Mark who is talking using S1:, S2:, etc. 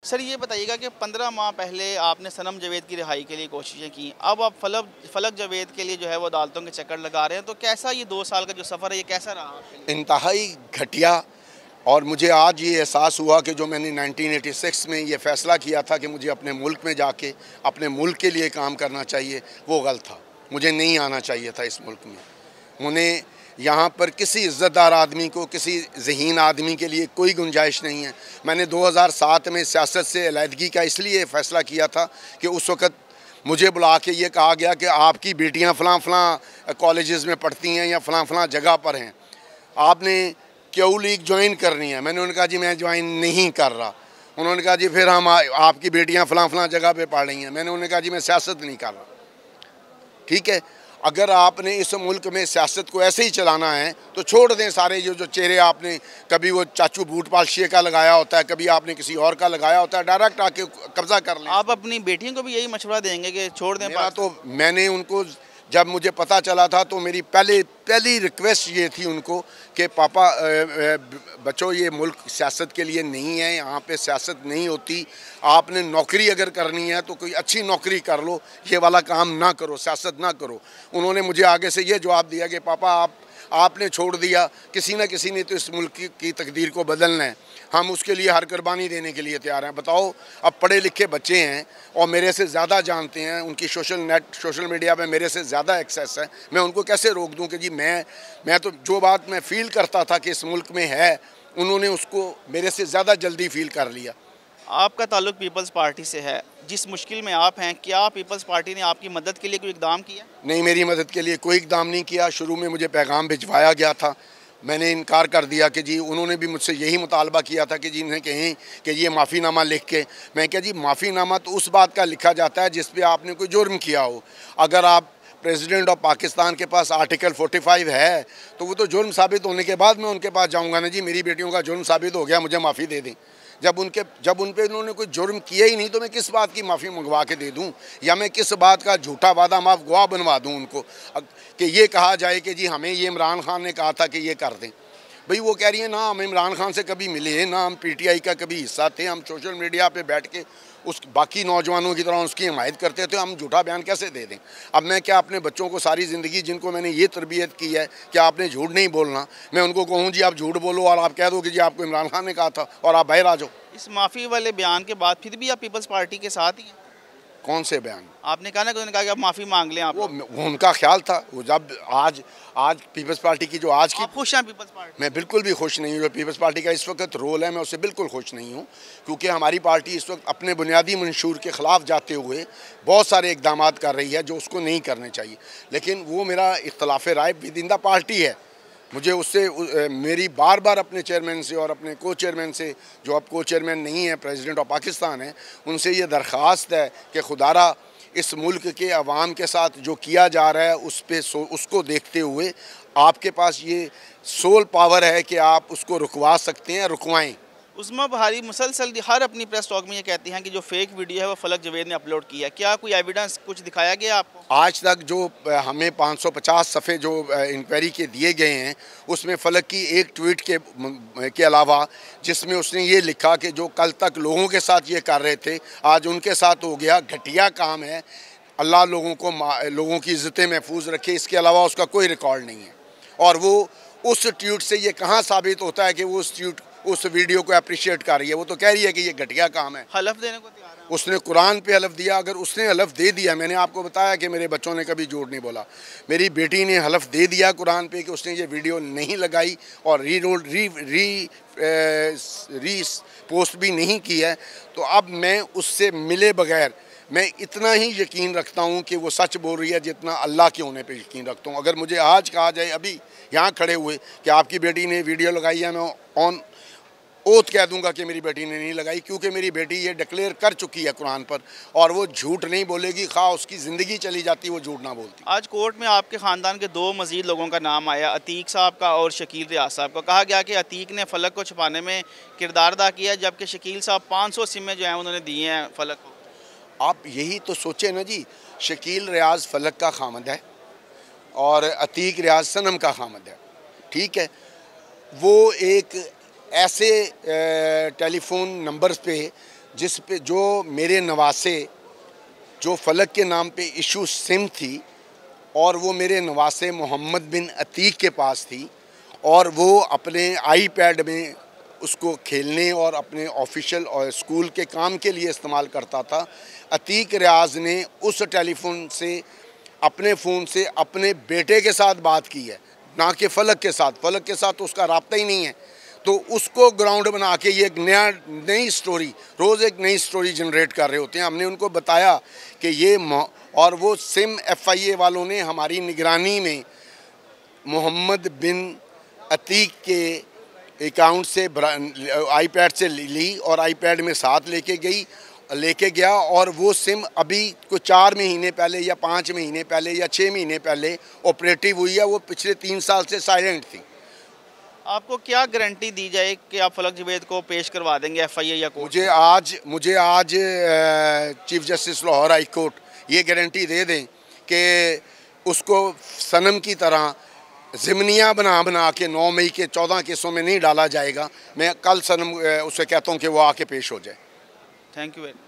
S1: Sir ये बताइएगा कि 15 माह पहले आपने सनम जावेद की रिहाई के लिए कोशिशें की, अब आप फलक जावेद के लिए जो है वो अदालतों के चक्कर लगा रहे हैं, तो कैसा ये 2 साल का जो सफ़र है ये कैसा रहा आपके लिए?
S2: इंतहाई घटिया। और मुझे आज ये एहसास हुआ कि जो मैंने 1986 में ये फ़ैसला किया था कि मुझे अपने मुल्क में जाके अपने मुल्क के लिए काम करना चाहिए, वो गलत था। मुझे नहीं आना चाहिए था इस मुल्क में। उन्हें यहाँ पर किसी इज़्ज़तदार आदमी को, किसी ज़हीन आदमी के लिए कोई गुंजाइश नहीं है। मैंने 2007 में सियासत से अलहदगी का इसलिए फ़ैसला किया था कि उस वक़्त मुझे बुला के ये कहा गया कि आपकी बेटियाँ फ़लाँ फ़लाँ कॉलेजेस में पढ़ती हैं या फ़लाँ फ़लाँ जगह पर हैं, आपने क्यू लीग ज्वाइन करनी है। मैंने उन्होंने कहा जी मैं ज्वाइन नहीं कर रहा। उन्होंने कहा जी फिर हम आपकी बेटियां फ़लाँ फ़लाँ जगह पे पढ़ रही हैं। मैंने उन्हें कहा जी मैं सियासत नहीं कर रहा। ठीक है, अगर आपने इस मुल्क में सियासत को ऐसे ही चलाना है तो छोड़ दें सारे जो चेहरे आपने कभी वो चाचू बूट पालशिए का लगाया होता है, कभी आपने किसी और का लगाया होता है, डायरेक्ट आके कब्जा कर लें।
S1: आप अपनी बेटियों को भी यही मशवरा देंगे कि छोड़ दें?
S2: मैंने उनको, जब मुझे पता चला था तो मेरी पहली रिक्वेस्ट ये थी उनको कि पापा बच्चों ये मुल्क सियासत के लिए नहीं है, यहाँ पे सियासत नहीं होती। आपने नौकरी अगर करनी है तो कोई अच्छी नौकरी कर लो, ये वाला काम ना करो, सियासत ना करो। उन्होंने मुझे आगे से ये जवाब दिया कि पापा आपने छोड़ दिया, किसी न किसी ने तो इस मुल्क की तकदीर को बदलना है, हम उसके लिए हर कुर्बानी देने के लिए तैयार हैं। बताओ, अब पढ़े लिखे बच्चे हैं और मेरे से ज़्यादा जानते हैं, उनकी सोशल मीडिया पे मेरे से ज़्यादा एक्सेस है, मैं उनको कैसे रोक दूं कि जी मैं तो जो बात मैं फ़ील करता था कि इस मुल्क में है, उन्होंने उसको मेरे से ज़्यादा जल्दी फ़ील कर लिया।
S1: आपका ताल्लुक पीपल्स पार्टी से है, जिस मुश्किल में आप हैं, क्या पीपल्स पार्टी ने आपकी मदद के लिए कोई इकदाम किया?
S2: नहीं, मेरी मदद के लिए कोई इकदाम नहीं किया। शुरू में मुझे पैगाम भिजवाया गया था, मैंने इनकार कर दिया कि जी, उन्होंने भी मुझसे यही मुतालबा किया था कि जी इन्हें कहें कि ये माफ़ीनामा लिख के। मैं क्या जी, माफ़ीनामा तो उस बात का लिखा जाता है जिस पे आपने कोई जुर्म किया हो। अगर आप प्रेसिडेंट ऑफ पाकिस्तान के पास आर्टिकल 45 है तो वो तो जुर्म साबित होने के बाद मैं उनके पास जाऊँगा ना जी, मेरी बेटियों का जुर्म साबित हो गया, मुझे माफ़ी दे दें। जब उन पे उन्होंने कोई जुर्म किया ही नहीं तो मैं किस बात की माफ़ी मंगवा के दे दूं, या मैं किस बात का झूठा वादा माफ गवाह बनवा दूं उनको कि ये कहा जाए कि जी हमें ये इमरान खान ने कहा था कि ये कर दें। भाई वो कह रही है ना हम इमरान खान से कभी मिले, ना हम पीटीआई का कभी हिस्सा थे, हम सोशल मीडिया पे बैठ के उस बाकी नौजवानों की तरह उसकी हिमायत करते थे, हम झूठा बयान कैसे दे दें। अब मैं क्या अपने बच्चों को सारी ज़िंदगी, जिनको मैंने ये तरबियत की है कि आपने झूठ नहीं बोलना, मैं उनको कहूँ जी आप झूठ बोलो और आप कह दो कि जी आपको इमरान खान ने कहा था और आप बाहर आ जाओ।
S1: इस माफ़ी वाले बयान के बाद फिर भी आप पीपल्स पार्टी के साथ ही हैं?
S2: कौन से बयान?
S1: आपने कहा ना कि उन्होंने कहा कि आप माफ़ी मांग लें। आप
S2: वो उनका ख्याल था। वो जब आज पीपल्स पार्टी की जो आज की,
S1: आप खुश हैं पीपल्स पार्टी?
S2: मैं बिल्कुल भी खुश नहीं हूँ। जो पीपल्स पार्टी का इस वक्त रोल है मैं उससे बिल्कुल खुश नहीं हूँ, क्योंकि हमारी पार्टी इस वक्त अपने बुनियादी मंशूर के ख़िलाफ़ जाते हुए बहुत सारे इकदाम कर रही है जो उसको नहीं करने चाहिए। लेकिन वो मेरा इख्तलाफ राय विद इन द पार्टी है। मुझे उससे मेरी बार बार अपने चेयरमैन से और अपने को चेयरमैन से, जो अब को चेयरमैन नहीं है, प्रेसिडेंट ऑफ पाकिस्तान है, उनसे ये दरख्वास्त है कि खुदारा इस मुल्क के अवाम के साथ जो किया जा रहा है उसको देखते हुए आपके पास ये सोल पावर है कि आप उसको रुकवा सकते हैं, रुकवाएं।
S1: उस्मा बहारी मुसलसल हर अपनी प्रेस टॉक में ये कहती हैं कि जो फेक वीडियो है वो फलक जावेद ने अपलोड किया है, क्या कोई एविडेंस कुछ दिखाया गया आपको?
S2: आज तक जो हमें 550 सफ़े जो इंक्वायरी के दिए गए हैं उसमें फलक की एक ट्वीट के अलावा, जिसमें उसने ये लिखा कि जो कल तक लोगों के साथ ये कर रहे थे आज उनके साथ हो गया, घटिया काम है, अल्लाह लोगों की इज़्ज़तें महफूज रखे, इसके अलावा उसका कोई रिकॉर्ड नहीं है। और वो उस ट्वीट से ये कहाँ साबित होता है कि वो उस वीडियो को अप्रिशिएट कर रही है? वो तो कह रही है कि ये घटिया काम है।
S1: हलफ देने को तैयार है?
S2: उसने कुरान पे हलफ दिया। अगर उसने हलफ दे दिया, मैंने आपको बताया कि मेरे बच्चों ने कभी झूठ नहीं बोला, मेरी बेटी ने हलफ दे दिया कुरान पे कि उसने ये वीडियो नहीं लगाई और री पोस्ट भी नहीं की है, तो अब मैं उससे मिले बगैर मैं इतना ही यकीन रखता हूँ कि वो सच बोल रही है जितना अल्लाह के होने पे यकीन रखता हूँ। अगर मुझे आज कहा जाए अभी यहाँ खड़े हुए कि आपकी बेटी ने वीडियो लगाई है, मैं ऑन ओथ कह दूंगा कि मेरी बेटी ने नहीं लगाई, क्योंकि मेरी बेटी ये डिक्लेयर कर चुकी है कुरान पर और वो झूठ नहीं बोलेगी, खा उसकी ज़िंदगी चली जाती वो झूठ ना बोलती।
S1: आज कोर्ट में आपके ख़ानदान के 2 मज़ीद लोगों का नाम आया, अतीक साहब का और शकील रियाज साहब का। कहा गया कि अतीक ने फ़लक को छुपाने में किरदार अदा किया, जबकि शकील साहब 500 सिमें जो हैं उन्होंने दिए हैं फ़लक को।
S2: आप यही तो सोचें ना जी, शकील रियाज फ़लक का खामद है और अतीक रियाज सनम का खामद है। ठीक है, वो एक ऐसे टेलीफोन नंबर्स पे जिस पे जो मेरे नवासे जो फलक के नाम पे इशू सिम थी और वो मेरे नवासे मोहम्मद बिन अतीक के पास थी और वो अपने आईपैड में उसको खेलने और अपने ऑफिशियल और स्कूल के काम के लिए इस्तेमाल करता था। अतीक रियाज ने उस टेलीफोन से अपने फ़ोन से अपने बेटे के साथ बात की है, ना कि फ़लक के साथ। फ़लक के साथ तो उसका राब्ता ही नहीं है। तो उसको ग्राउंड बना के ये एक नई स्टोरी, रोज़ एक नई स्टोरी जनरेट कर रहे होते हैं। हमने उनको बताया कि ये और वो सिम FIA वालों ने हमारी निगरानी में मोहम्मद बिन अतीक के अकाउंट से आईपैड से ली और आईपैड में साथ लेके गया और वो सिम अभी कुछ 4 महीने पहले या 5 महीने पहले या 6 महीने पहले ऑपरेटिव हुई है। वो पिछले 3 साल से साइलेंट थी।
S1: आपको क्या गारंटी दी जाए कि आप फलक जवेद को पेश करवा देंगे FIA या कोर्ट?
S2: मुझे आज chief justice Lahore high court ये गारंटी दे दें कि उसको सनम की तरह ज़िमनिया बना के 9 मई के 14 केसों में नहीं डाला जाएगा। मैं कल सनम उसे कहता हूँ कि वो आके पेश हो जाए।
S1: Thank you very